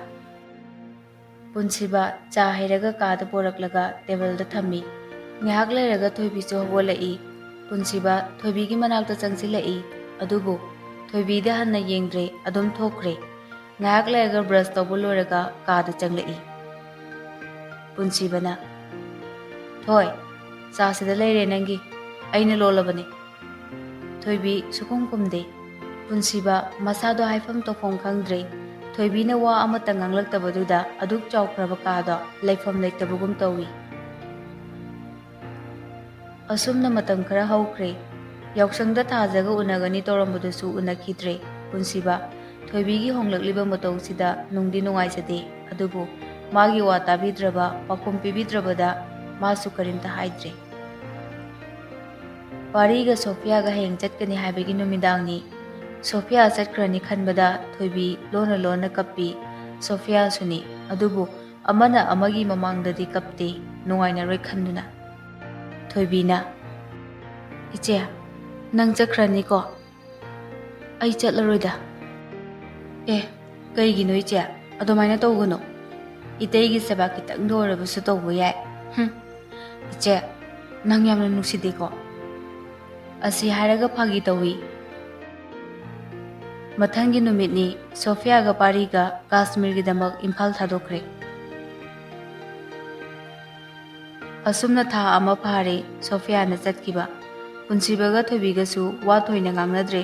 Punsiba cha hairaga ka da poraklaga table da thammi ngahak leraga thoibi so bolai Punsiba thoibi gi manak da changsilai adubu thoibi da hanna yengdre adum thokre ngahak leraga brush to boloraga ka da changlai Punsibana Thoi sa sida leire nangi aina lolabane Toibi sukong kumde. Punsiba masado haifam tofong kangdre. Toibi na wa amatang ang lagtabaduda aduk chaw prabakada laifam laitabugum tawi. Asum na matam kara haukre. ꯌꯥꯎꯁꯪꯗ ꯊꯥꯖꯒ ꯎꯅꯒꯅꯤ ꯇꯧꯔꯝꯕꯗꯨꯁꯨ ꯎꯅꯈꯤꯗ꯭ꯔꯦ꯫ ꯄꯨꯟꯁꯤꯕ ꯊꯣꯏꯕꯤꯒꯤ ꯍꯣꯡꯂꯛꯂꯤꯕ ꯃꯇꯧꯁꯤꯗ ꯅꯨꯡꯗꯤ ꯅꯨꯡꯉꯥꯏꯖꯗꯦ, ꯑꯗꯨꯕꯨ ꯃꯥꯒꯤ ꯋꯥ ꯇꯥꯕꯤꯗ꯭ꯔꯕ, ꯄꯥꯎꯈꯨꯝ ꯄꯤꯕꯤꯗ꯭ꯔꯕꯗ ꯃꯥꯁꯨ ꯀꯔꯤꯝꯇ ꯍꯥꯏꯗ꯭ꯔꯦ꯫ ꯄꯥꯔꯤꯒ ꯁꯣꯐꯤꯌꯥꯒ ꯍꯌꯦꯡ ꯆꯠꯀꯅꯤ ꯍꯥꯏꯕꯒꯤ ꯅꯨꯃꯤꯗꯥꯡꯅꯤ꯫ ꯁꯣꯐꯤꯌꯥ ꯆꯠꯈ꯭ꯔꯅꯤ ꯈꯟꯕꯗ ꯊꯣꯏꯕꯤ ꯂꯣꯟꯅ ꯂꯣꯟꯅ ꯀꯞꯄꯤ, ꯁꯣꯐꯤꯌꯥꯁꯨꯅꯤ, ꯑꯗꯨꯕꯨ ꯑꯃꯅ ꯑꯃꯒꯤ ꯃꯃꯥꯡꯗꯗꯤ ꯀꯞꯇꯦ, ꯅꯨꯡꯉꯥꯏꯅꯔꯣꯏ ꯈꯟꯗꯨꯅ꯫ ꯊꯣꯏꯕꯤꯅ, "ꯏꯆꯦ, ꯅꯪ ꯆꯠꯈ꯭ꯔꯅꯤꯀꯣ?" "ꯑꯩ ꯆꯠꯂꯔꯣꯏꯗ." "ꯑꯦ, ꯀꯩꯒꯤꯅꯣ ꯏꯆꯦ? ꯑꯗꯨꯃꯥꯏꯅ ꯇꯧꯒꯅꯨ. ꯏꯇꯩꯒꯤ ꯁꯦꯕꯥ ꯈꯤꯇꯪꯗ ꯑꯣꯏꯔꯕꯁꯨ ꯇꯧꯕ ꯌꯥꯏ." "ꯏꯆꯦ, ꯅꯪ ꯌꯥꯝꯅ ꯅꯨꯡꯁꯤꯗꯦꯀꯣ." ꯑꯁꯤ ꯍꯥꯏꯔꯒ ꯐꯥꯒꯤ ꯇꯧꯏ꯫ ꯃꯊꯪꯒꯤ ꯅꯨꯃꯤꯠꯅꯤ, ꯁꯣꯐꯤꯌꯥꯒ ꯄꯥꯔꯤꯒ ꯀꯥꯁꯃꯤꯔꯒꯤꯗꯃꯛ ꯏꯝꯐꯥꯜ ꯊꯥꯗꯣꯛꯈ꯭ꯔꯦ꯫ ꯑꯁꯨꯝꯅ ꯊꯥ ꯑꯃ ꯐꯥꯔꯦ ꯁꯣꯐꯤꯌꯥꯅ ꯆꯠꯈꯤꯕ꯫ ꯄꯨꯟꯁꯤꯕꯒ ꯊꯣꯏꯕꯤꯒꯁꯨ ꯋꯥ ꯊꯣꯏꯅ ꯉꯥꯡꯅꯗ꯭ꯔꯦ꯫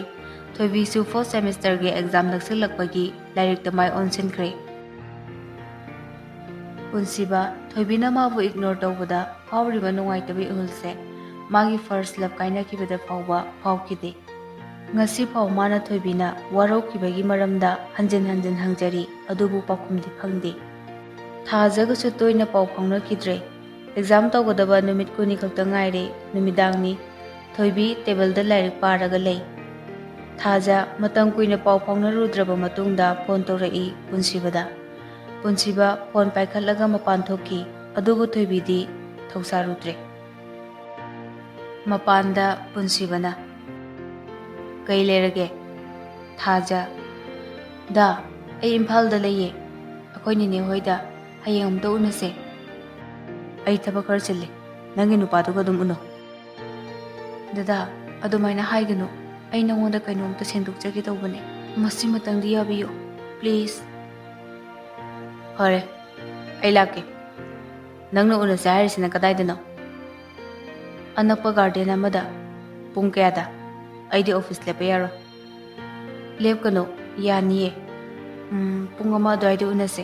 ꯊꯣꯏꯕꯤꯁꯨ 4th ꯁꯦꯃꯤꯁꯇꯔꯒꯤ ꯑꯦꯛꯖꯥꯝ ꯅꯛꯁꯤꯜꯂꯛꯄꯒꯤ ꯂꯥꯏꯔꯤꯛꯇ ꯃꯥꯏ ꯑꯣꯟꯁꯤꯟꯈ꯭ꯔꯦ꯫ ꯄꯨꯟꯁꯤꯕ ꯊꯣꯏꯕꯤꯅ ꯃꯥꯕꯨ ꯏꯒꯅꯣꯔ ꯇꯧꯕꯗ ꯐꯥꯎꯔꯤꯕ ꯅꯨꯡꯉꯥꯏꯇꯕ ꯏꯍꯨꯜꯁꯦ ꯃꯥꯒꯤ ꯐꯥꯔꯁ ꯂꯞ ꯀꯥꯏꯅꯈꯤꯕꯗ ꯐꯥꯎꯕ ꯐꯥꯎꯈꯤꯗꯦ꯫ ꯉꯁꯤ ꯐꯥꯎ ꯃꯥꯅ ꯊꯣꯏꯕꯤꯅ ꯋꯥꯔꯧꯈꯤꯕꯒꯤ ꯃꯔꯝꯗ ꯍꯟꯖꯤꯟ ꯍꯟꯖꯤꯟ ꯍꯪꯖꯔꯤ, ꯑꯗꯨꯕꯨ ꯄꯥꯎꯈꯨꯝꯗꯤ ꯐꯪꯗꯦ꯫ ꯊꯥꯖꯒꯁꯨ ꯇꯣꯏꯅ ꯄꯥꯎ ꯐꯥꯎꯅꯈꯤꯗ꯭ꯔꯦ꯫ ꯑꯦꯛꯖꯥꯝ ꯇꯧꯒꯗꯕ ꯅꯨꯃꯤꯠ ꯀꯨꯟꯅꯤ ꯈꯛꯇ ꯉꯥꯏꯔꯦ, ꯅꯨꯃꯤꯗꯥꯡꯅꯤ꯫ ꯊꯣꯏꯕꯤ ꯇꯦꯕꯜꯗ ꯂꯥꯏꯔꯤꯛ ꯄꯥꯔꯒ ꯂꯩ꯫ ꯊꯥꯖ ꯃꯇꯝ ꯀꯨꯏꯅ ꯄꯥꯎ ꯐꯥꯎꯅꯔꯨꯗ꯭ꯔꯕ ꯃꯇꯨꯡꯗ ꯐꯣꯟ ꯇꯧꯔꯛꯏ ꯄꯨꯟꯁꯤꯕꯗ꯫ ꯄꯨꯟꯁꯤꯕ ꯐꯣꯟ ꯄꯥꯏꯈꯠꯂꯒ ꯃꯄꯥꯟ ꯊꯣꯛꯈꯤ, ꯑꯗꯨꯕꯨ ꯊꯣꯏꯕꯤꯗꯤ ꯊꯧꯁꯥꯔꯨꯗ꯭ꯔꯦ꯫ ꯃꯄꯥꯟꯗ ꯄꯨꯟꯁꯤꯕꯅ, "ꯀꯩ ꯂꯩꯔꯒꯦ?" ꯊꯥꯖ, "ꯗꯥ, ꯑꯩ ꯏꯝꯐꯥꯜꯗ ꯂꯩꯌꯦ, ꯑꯩꯈꯣꯏ ꯅꯦꯅꯦ ꯍꯣꯏꯗ, ꯍꯌꯦꯡ ꯑꯃꯨꯛꯇ ꯎꯅꯁꯦ." "ꯑꯩ ꯊꯕꯛ ꯈꯔ ꯆꯤꯜꯂꯦ, ꯅꯪꯒꯤ ꯅꯨꯄꯥꯗꯨꯒ ꯑꯗꯨꯝ ꯎꯅꯧ." "ꯗꯗꯥ, ꯑꯗꯨꯃꯥꯏꯅ ꯍꯥꯏꯒꯅꯨ. ꯑꯩ ꯅꯉꯣꯟꯗ ꯀꯩꯅꯣꯝꯇ ꯁꯦꯡꯗꯣꯛꯆꯒꯦ ꯇꯧꯕꯅꯦ. ꯃꯁꯤꯃꯇꯪꯗꯤ ꯌꯥꯕꯤꯌꯨ, ꯄ꯭ꯂꯤꯖ." "ꯐꯔꯦ, ꯑꯩ ꯂꯥꯛꯀꯦ. ꯅꯪꯅ ꯎꯅꯁꯦ ꯍꯥꯏꯔꯤꯁꯤꯅ ꯀꯗꯥꯏꯗꯅꯣ?" "ꯑꯅꯛꯄ ꯒꯥꯔꯗꯦꯟ ꯑꯃꯗ." "ꯄꯨꯡ ꯀꯌꯥꯗ?" "ꯑꯩꯗꯤ ꯑꯣꯐꯤꯁ ꯂꯦꯞꯄ ꯌꯥꯔꯣꯏ." "ꯂꯦꯞꯀꯅꯨ, ꯌꯥꯅꯤꯌꯦ. ꯄꯨꯡ 1 ꯑꯗꯨꯋꯥꯏꯗ ꯎꯅꯁꯦ."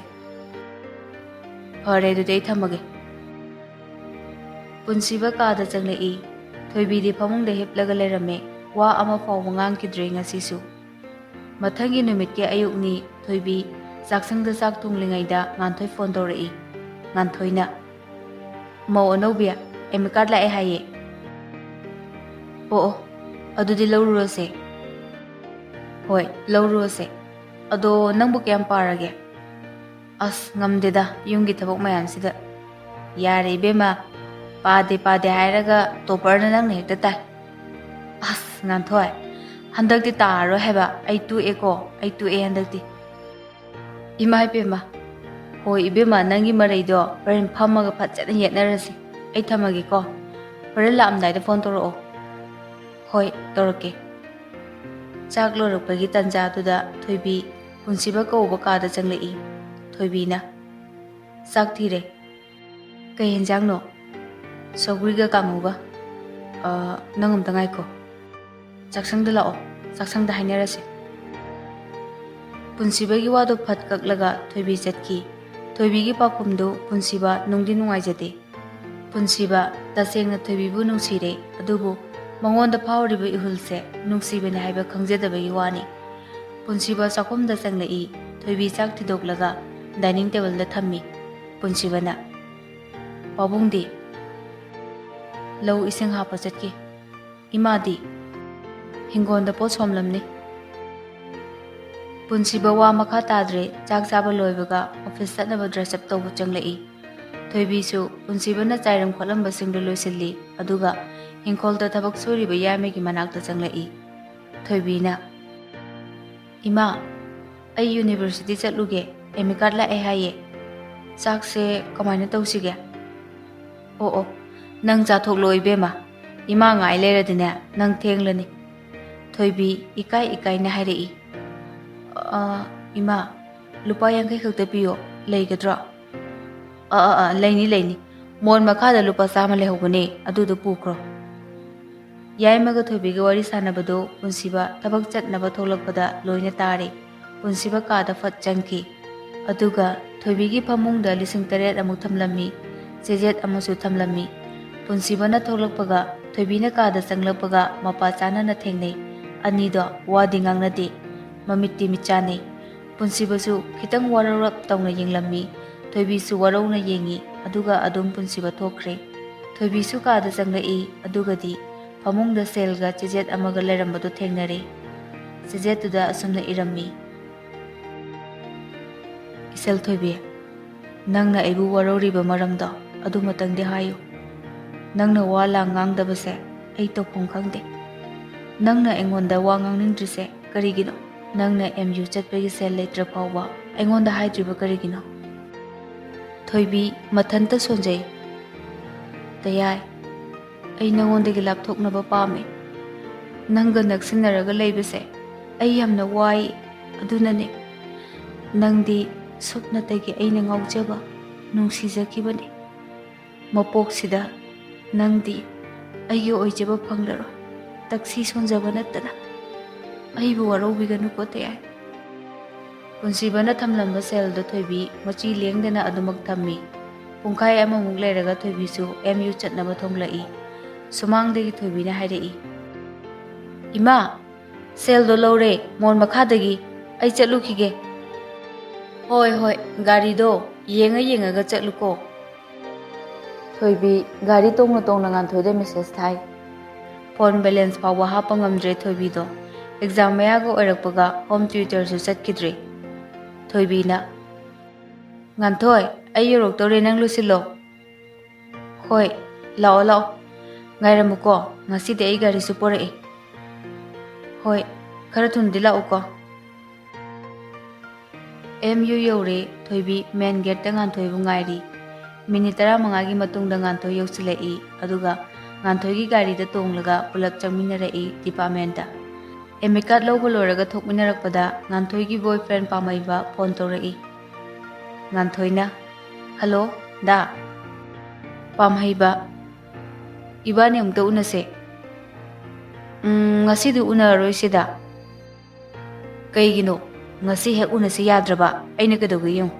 "ꯐꯔꯦ, ꯑꯗꯨꯗꯤ ꯑꯩ ꯊꯝꯃꯒꯦ." ꯄꯨꯟꯁꯤꯕ ꯀꯥꯗ ꯆꯪꯂꯛꯏ꯫ ꯊꯣꯏꯕꯤꯗꯤ ꯐꯃꯨꯡꯗ ꯍꯤꯞꯂꯒ ꯂꯩꯔꯝꯃꯦ, ꯋꯥ ꯑꯃ ꯐꯥꯎꯕ ꯉꯥꯡꯈꯤꯗ꯭ꯔꯦ ꯉꯁꯤꯁꯨ꯫ ꯃꯊꯪꯒꯤ ꯅꯨꯃꯤꯠꯀꯤ ꯑꯌꯨꯛꯅꯤ, ꯊꯣꯏꯕꯤ ꯆꯥꯛꯁꯪꯗ ꯆꯥꯛ ꯊꯣꯡꯂꯤꯉꯩꯗ ꯉꯥꯟꯊꯣꯏ ꯐꯣꯟ ꯇꯧꯔꯛꯏ꯫ ꯉꯥꯟꯊꯣꯏꯅ, "ꯃꯧ ꯑꯅꯧꯕꯤ, ꯑꯦꯗꯃꯤꯠ ꯀꯥꯔꯗ ꯂꯥꯛꯑꯦ ꯍꯥꯏꯌꯦ." "ꯑꯣ, ꯑꯗꯨꯗꯤ ꯂꯧꯔꯨꯔꯁꯦ." "ꯍꯣꯏ, ꯂꯧꯔꯨꯔꯁꯦ. ꯑꯗꯣ ꯅꯪꯕꯨ ꯀꯌꯥꯝ ꯄꯥꯔꯒꯦ?" "ꯑꯁ, ꯉꯝꯗꯦꯗ, ꯌꯨꯝꯒꯤ ꯊꯕꯛ ꯃꯌꯥꯝꯁꯤꯗ." "ꯌꯥꯔꯦ ꯏꯕꯦꯝꯃ, ꯄꯥꯗꯦ ꯄꯥꯗꯦ ꯍꯥꯏꯔꯒ ꯇꯣꯄꯔꯅ ꯅꯪꯅ ꯍꯦꯛꯇ ꯇꯥꯏ." "ꯑꯁ ꯉꯥꯟꯊꯣꯏ, ꯍꯟꯗꯛꯇꯤ ꯇꯥꯔꯔꯣꯏ ꯍꯥꯏꯕ. ꯑꯩ ꯇꯣꯛꯑꯦꯀꯣ, ꯑꯩ ꯇꯣꯛꯑꯦ ꯍꯟꯗꯛꯇꯤ." "ꯏꯃꯥ ꯏꯕꯦꯝꯃ." "ꯍꯣꯏ ꯏꯕꯦꯝꯃ, ꯅꯪꯒꯤ ꯃꯔꯩꯗꯣ ꯍꯣꯔꯦꯟ ꯐꯝꯃꯒ ꯐꯖꯅ ꯌꯦꯠꯅꯔꯁꯤ. ꯑꯩ ꯊꯝꯃꯒꯦꯀꯣ. ꯍꯣꯔꯦꯟ ꯂꯥꯛꯑꯝꯗꯥꯏꯗ ꯐꯣꯟ ꯇꯧꯔꯛꯑꯣ." "ꯍꯣꯏ, ꯇꯧꯔꯛꯀꯦ." ꯆꯥꯛ ꯂꯣꯏꯔꯛꯄꯒꯤ ꯇꯥꯟꯖꯥꯗꯨꯗ ꯊꯣꯏꯕꯤ ꯄꯨꯟꯁꯤꯕ ꯀꯧꯕ ꯀꯥꯗ ꯆꯪꯂꯛꯏ꯫ ꯊꯣꯏꯕꯤꯅ, "ꯆꯥꯛ ꯊꯤꯔꯦ." "ꯀꯩ ꯌꯦꯟꯖꯥꯡꯅꯣ?" "ꯁꯧꯒ꯭ꯔꯤꯒ ꯀꯥꯡꯉꯧꯒ." "ꯅꯪ ꯑꯝꯇ ꯉꯥꯏꯈꯣ." "ꯆꯥꯛꯁꯪꯗ ꯂꯥꯛꯑꯣ, ꯆꯥꯛꯁꯪꯗ ꯍꯥꯏꯅꯔꯁꯤ." ꯄꯨꯟꯁꯤꯕꯒꯤ ꯋꯥꯗꯨ ꯐꯠ ꯀꯛꯂꯒ ꯊꯣꯏꯕꯤ ꯆꯠꯈꯤ꯫ ꯊꯣꯏꯕꯤꯒꯤ ꯄꯥꯎꯈꯨꯝꯗꯨ ꯄꯨꯟꯁꯤꯕ ꯅꯨꯡꯗꯤ ꯅꯨꯡꯉꯥꯏꯖꯗꯦ꯫ ꯄꯨꯟꯁꯤꯕ ꯇꯁꯦꯡꯅ ꯊꯣꯏꯕꯤꯕꯨ ꯅꯨꯡꯁꯤꯔꯦ, ꯑꯗꯨꯕꯨ ꯃꯉꯣꯟꯗ ꯐꯥꯎꯔꯤꯕ ꯏꯍꯨꯜꯁꯦ ꯅꯨꯡꯁꯤꯕꯅꯤ ꯍꯥꯏꯕ ꯈꯪꯖꯗꯕꯒꯤ ꯋꯥꯅꯤ꯫ ꯄꯨꯟꯁꯤꯕ ꯆꯥꯛꯈꯨꯝꯗ ꯆꯪꯂꯛꯏ꯫ ꯊꯣꯏꯕꯤ ꯆꯥꯛ ꯊꯤꯗꯣꯛꯂꯒ ꯗꯥꯏꯅꯤꯡ ꯇꯦꯕꯜꯗ ꯊꯝꯃꯤ꯫ ꯄꯨꯟꯁꯤꯕꯅ, "ꯄꯥꯕꯨꯡꯗꯤ?" "ꯂꯧ ꯏꯁꯤꯡ ꯍꯥꯞꯄ ꯆꯠꯈꯤ." "ꯏꯃꯥꯗꯤ?" "ꯍꯤꯡꯒꯣꯜꯗ ꯄꯣꯠ ꯁꯣꯝꯂꯝꯅꯤ." ꯄꯨꯟꯁꯤꯕ ꯋꯥ ꯃꯈꯥ ꯇꯥꯗ꯭ꯔꯦ꯫ ꯆꯥꯛ ꯆꯥꯕ ꯂꯣꯏꯕꯒ ꯑꯣꯐꯤꯁ ꯆꯠꯅꯕ ꯗ꯭ꯔꯦꯁ ꯑꯞ ꯇꯧꯕ ꯆꯪꯂꯛꯏ꯫ ꯊꯣꯏꯕꯤꯁꯨ ꯄꯨꯟꯁꯤꯕꯅ ꯆꯥꯏꯔꯝ ꯈꯣꯠꯂꯝꯕꯁꯤꯡꯗꯨ ꯂꯣꯏꯁꯤꯜꯂꯤ, ꯑꯗꯨꯒ ꯏꯪꯈꯣꯜꯗ ꯊꯕꯛ ꯁꯨꯔꯤꯕ ꯌꯥꯏꯃꯒꯤ ꯃꯅꯥꯛꯇ ꯆꯪꯂꯛꯏ꯫ ꯊꯣꯏꯕꯤꯅ, "ꯏꯃꯥ, ꯑꯩ ꯌꯨꯅꯤꯚꯔꯁꯤꯇꯤ ꯆꯠꯂꯨꯒꯦ, ꯑꯦꯗꯃꯤꯠ ꯀꯥꯔꯗ ꯂꯥꯛꯑꯦ ꯍꯥꯏꯌꯦ." "ꯆꯥꯛꯁꯦ ꯀꯃꯥꯏꯅ ꯇꯧꯁꯤꯒꯦ?" "ꯑꯣ, ꯅꯪ ꯆꯥꯊꯣꯛꯂꯣ ꯏꯕꯦꯝꯃ. ꯏꯃꯥ ꯉꯥꯏ ꯂꯩꯔꯗꯤꯅꯦ ꯅꯪ ꯊꯦꯡꯂꯅꯤ." ꯊꯣꯏꯕꯤ ꯏꯀꯥꯏ ꯏꯀꯥꯏꯅ ꯍꯥꯏꯔꯛꯏ꯫ "ꯏꯃꯥ, ꯂꯨꯄꯥ 50 ꯈꯛꯇ ꯄꯤꯌꯣ, ꯂꯩꯒꯗ꯭ꯔꯣ?" ꯂꯩꯅꯤ ꯂꯩꯅꯤ. ꯃꯣꯟ ꯃꯈꯥꯗ ꯂꯨꯄꯥ 100 ꯂꯩꯍꯧꯕꯅꯦ, ꯑꯗꯨꯗꯣ ꯄꯨꯈ꯭ꯔꯣ." ꯌꯥꯏꯃꯒ ꯊꯣꯏꯕꯤꯒ ꯋꯥꯔꯤ ꯁꯥꯟꯅꯕꯗꯨ ꯄꯨꯟꯁꯤꯕ ꯊꯕꯛ ꯆꯠꯅꯕ ꯊꯣꯛꯂꯛꯄꯗ ꯂꯣꯏꯅ ꯇꯥꯔꯦ꯫ ꯄꯨꯟꯁꯤꯕ ꯀꯥꯗ ꯐꯠ ꯆꯪꯈꯤ, ꯑꯗꯨꯒ ꯊꯣꯏꯕꯤꯒꯤ ꯐꯃꯨꯡꯗ 9,000 ꯑꯃꯨꯛ ꯊꯝꯂꯝꯃꯤ, ꯆꯦꯖꯦꯠ ꯑꯃꯁꯨ ꯊꯝꯂꯝꯃꯤ꯫ ꯄꯨꯟꯁꯤꯕꯅ ꯊꯣꯛꯂꯛꯄꯒ Thoibina kaada changlakpaga mapa chanana thengnei. Anido wadi ngangnade. Mamitti michanei. Punsibasu khitang wararap tawna yenglammi. Thoibisu warauna yengi aduga adum punsiba thokre. Thoibisu kaada changlai adugadi famungda selga chejet amaga lerambadu thengnare. Chejetuda asumna irammi. Isel Thoibi, nangna aibu waroriba maramda adu matangde hayu. Nangna wala ngangdabase ai tofong khangde. Nangna engonda wa ngangningdrise karigino. Nangna MU chatpagi sel letra pawba engonda haidriba karigino. Thoibi mathanta sonjay. Tayai, ai nangondagi lapthoknaba pame. Nangga naksinaraga leibase ai yamna wai adunane. Nangdi suknatagi aina ngaujaba nungsijakibane. Mapoksida nangdi aigi oijaba phanglaro taksi sonjaba nattana aibu warobiganu ko tayai. Punsibana thamlamba seldo Thoibi machi lengdana adumak thammi. Pungkai amamuk leiraga Thoibisu MU chatnaba thonglai. Sumangdagi Thoibina hairei. Ima, seldo lore mon makhadagi ai chatlukhige. Hoi hoi, gari do yenga ga chatluko. Thoibi gari tongna ngan thoide message thai. Phone balance pawa hapa ngamdre Thoibi do. Exam mayaga oirakpaga home tutor su chatkidre. Thoibi na ngan thoi ai yorok tore nang lusilo. Hoi, lao. Ngairamuko ngaside ai gari su porei. Hoi, khara thundi lau ko. MU yore Thoibi main gate ta ngan thoibu ngairi. Minute 15 gi matungda ngan thoi yausilai aduga ngan thoi gi gari da tonglaga pulak changminarei department ta. Emikat lawba loraga thokminarakpada ngan thoi gi boyfriend pamaiba phone torei. Ngan thoina, hello da. Pamhaiba ibani amta unase. Ngasidu unaroi sida. Kaigino ngasi hek unasi yadraba aina kadawgi yung.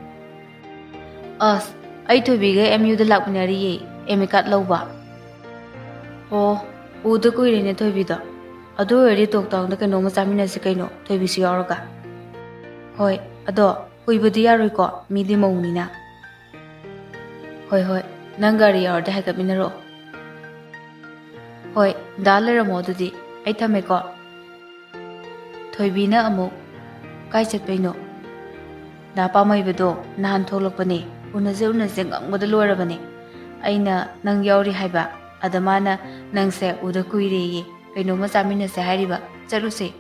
Ai Thoibiga MU da lakminariye emikat lawba. Oh, uda kuirine Thoibida. Ado eri toktang da kanoma chaminase kaino Thoibisi yauraga. Hoi, ado kuibadi yaroi ko midi maunina. Hoi, nang gari yaurda haikapminaro. Hoi, dalaramo adudi ai thame ko. Thoibina amuk kai chatpaino. Da pamaibado nahan tholakpane. Unaze ngangmada loirabane. Aina nang yauri haiba adamana nangse uda kuireye kainoma chaminase hairiba chaluse.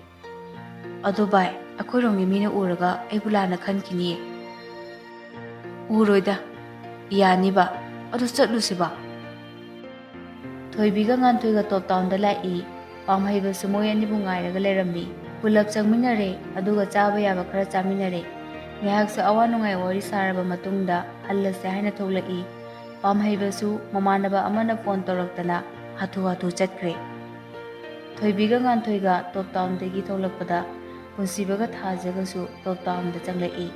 Ado bai akoirongi mina uraga aibulana khankiniye. Uroida yaniba ado chatlusiba. Thoibiga ngan thoiga top town da lai pamhaiba sumoy ani bu ngairaga lerambi. Pulap changminare aduga chaba yaba khara chaminare. Ngayaksa awa nungai wari saraba matungda hallase haina thoglai. Pamhaibasu mamanaba amana phone toraktana hathu chatkre. Thoibiga ngan thoiga top town dagi thoglakpada punsibaga thajagasu top town da changlai.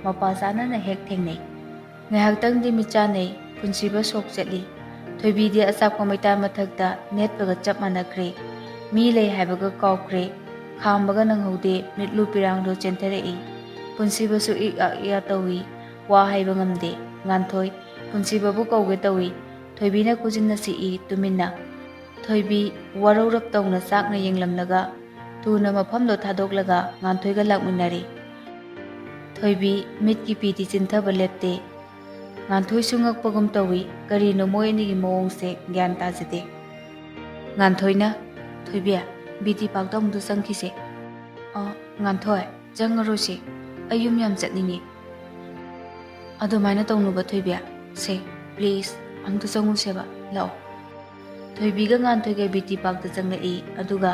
Mapa sanana hek thengnei. Ngayaktang di michanei punsiba sok chatli. Thoibi di asakpa maita mathakta netpaga chap manakre. Mi lei haibaga kaukre. Khambaga nanghaude mitlu pirangdo chentarei. Punsibasu iya tawi wa haiba ngamde nganthoi punsibabu kauge tawi Thoibina kujinna si tuminna. Thoibi warorap tawna sakna yenglamlaga tuna mafamdo thadoklaga nganthoiga lakminari. Thoibi mitki piti chinthaba lepte. Nganthoi sungakpagum tawi karino moyni gi mawongse gyan tajade. Nganthoina Thoibia biti pakdamdu sangkise. Nganthoi jangarosi ayum yam chatningi. Adumaina tawnuba Thoibia se please amtu changu seba lao. Thoibiga nganthoiga biti pakda changlai aduga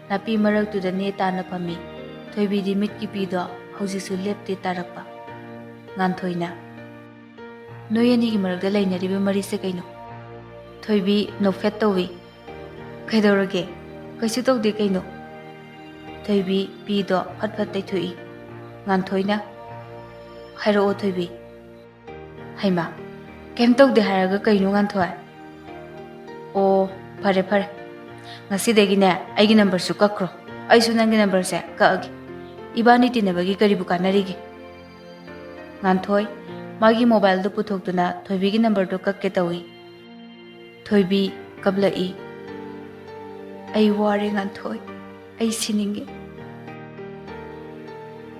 napi maraktuda ne tana phami. Thoibi di mitki pido haujisu lepte tarakpa. Nganthoina noyani gi marakda lainariba marise kaino. Thoibi nofet tawi kaidorage kaisu tawde kaino. Thoibi pido phat taithui. Nganthoina hairo Thoibi haima kem tawde haraga kaino nganthoi. Oh, phare ngasidagiने aigi number su kakro aisu nangi number se kaagi ibani tinabagi karibu kanarigi nganthoi magi mobile do puthokduna thoibi gi number do kakke tawi thoibi kablai ai ware nganthoi ai siningi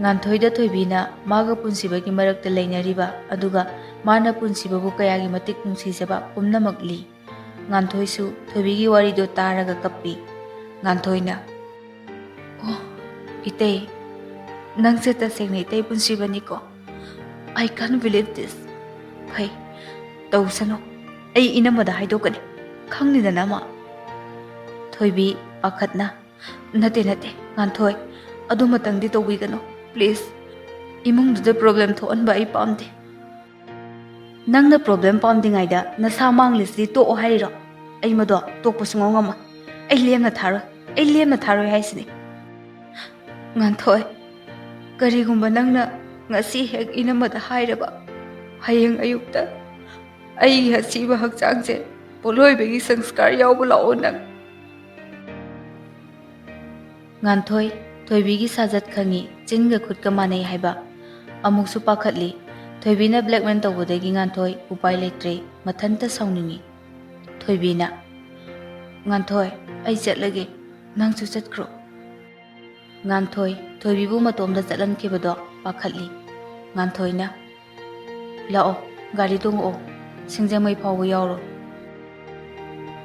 nganthoi da thoibi na maga punsibagi marakta leinariba aduga mana punsibabu kayagi matik nungsijaba pumnamakli nganthoi su thoibi gi wari do taraga kappi nganthoi na oh itei nangse ta sengne itei punsibani ko I can't believe this phai tausano ai inamada haidokani khangni da nama thoibi pakhatna nate nganthoi adu matangdi tobi gano please imung du problem thon ba ai pamde nangna problem pamdi ngaida na samang lisli to o hairo ai mado to pusungong ngama ai lemna tharo haisini nganthoi karigumba nangna ngasi hek inamada hairaba hayeng ayukta ai hasiba hakchangse poloibegi sanskar yawbu lao nang nganthoi thoibigi sajat khangi chinga khutka manei haiba amuksu pakhatli thoibina blackmail tawbodagi nganthoi upai letre mathanta saungningi thoibina nganthoi ai chatlage nangsu chatkro nganthoi thoibibu matomda chatlan kebado pakhatli nganthoi na lao gari tongo singjamai phawu yawro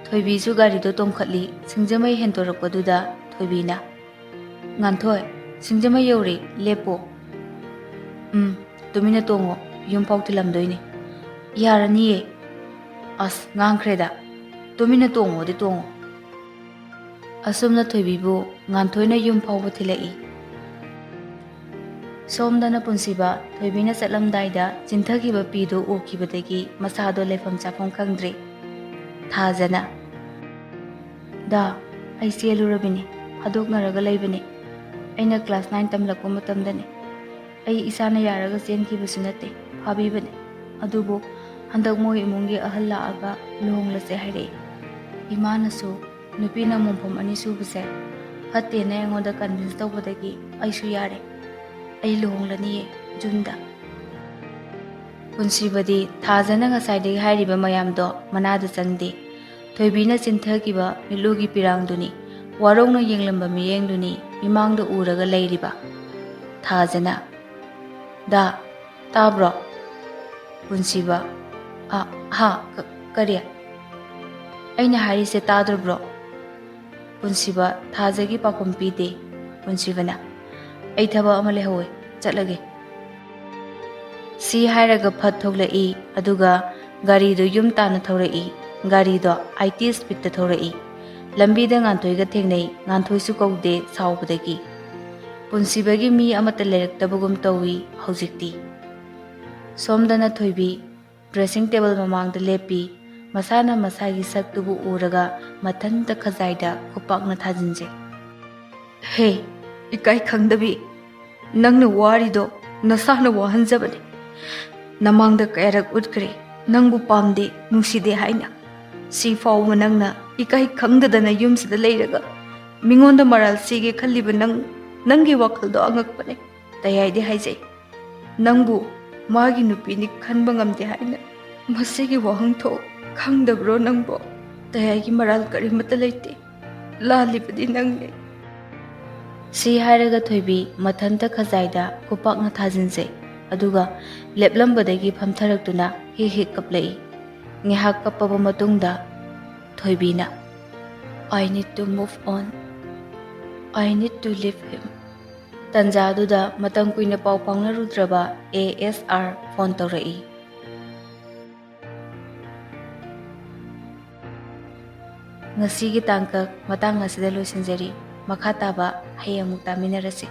thoibi su gari do tongkhatli singjamai hentorakpaduda thoibina nganthoi singjamai yawri lepo tumina tongo yum pau tilamdoini yaraniye as ngangkreda tumina tongo de tongo asumna thoibibu nganthoi na yum pau thilai somdana punsiba thoibina chatlamdaida chinthagi ba pido okibadagi masado lefam chafam khangdre thajana da ai selurabini hadoknaraga leibani aina class 9 tamlakko matamdani ai isana yaraga chenkibsu nate phabibani adubo handak moi imungi ahal laaga lohonglase haire imanasu nupina momphom ani subuse hatte na engoda convince tawbadagi aisu yare ai lohonglani junda punsibadi thajana ngasai hairiba mayamdo manada changde thoibina chinthagi ba milugi pirangduni warongna yenglamba miyengduni mimangda uraga leiriba thajana da tabro punsiba ha kariya aina harise tadrbro punsiba thajagi pakum pide punsibana ai thaba amale hoy chatlage si hairaga phat thoglai aduga gari do yum tana thorai gari do IT speed ta thorai lambi da nganthoi ga thengnei nganthoi su kaude saubadagi punsibagi mi amata leraktabagum tawi hojikti somdana thoibi dressing table mamang da lepi masana masagi saktubu uraga mathanta khajaida khupakna thajinje he ikai khangdabi nangna wari do nasana wahanjabani namangda kairak utkre nangbu pamde nungside haina si faw nangna ikai khangdadana yumsida leiraga mingonda maral sige khalliba nangi wakhaldo angakpane tayai de haijai nangbu magi nupini khanba ngamde haina masigi wahangtho khangdabro nangbo tayai gi maral kari mata leite lalibadi nangne si hairaga thoibi mathanta khajaida kupakna thajinse aduga leplambadagi phamtharaktuna hi kaplai ngehak kapaba matungda thoibina I need to move on. I need to leave him. Tanjaduda matang kuina pau paungna rudraba ASR phone tawrai. Ngasigi tangkak matang asida loisinjari makha taba hayamuk taminarasi.